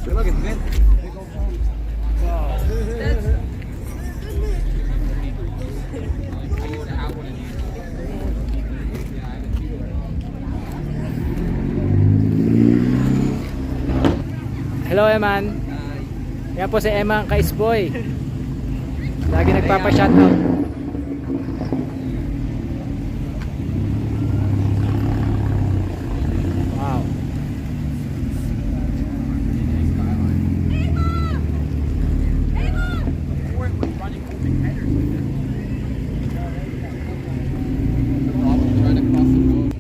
Look, it's good. Hello, Eman. Yan po si Eman Kaisboy. Lagi nagpapa-shoutout. Wow.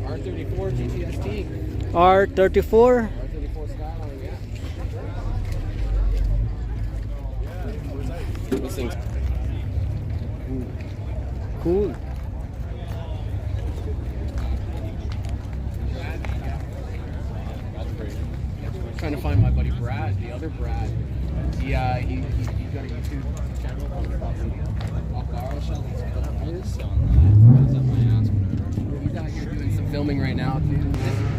R34 GTST. R34. This thing's Cool. trying to find my buddy Brad, the other Brad. He's got a YouTube channel called He's out here doing some filming right now, too.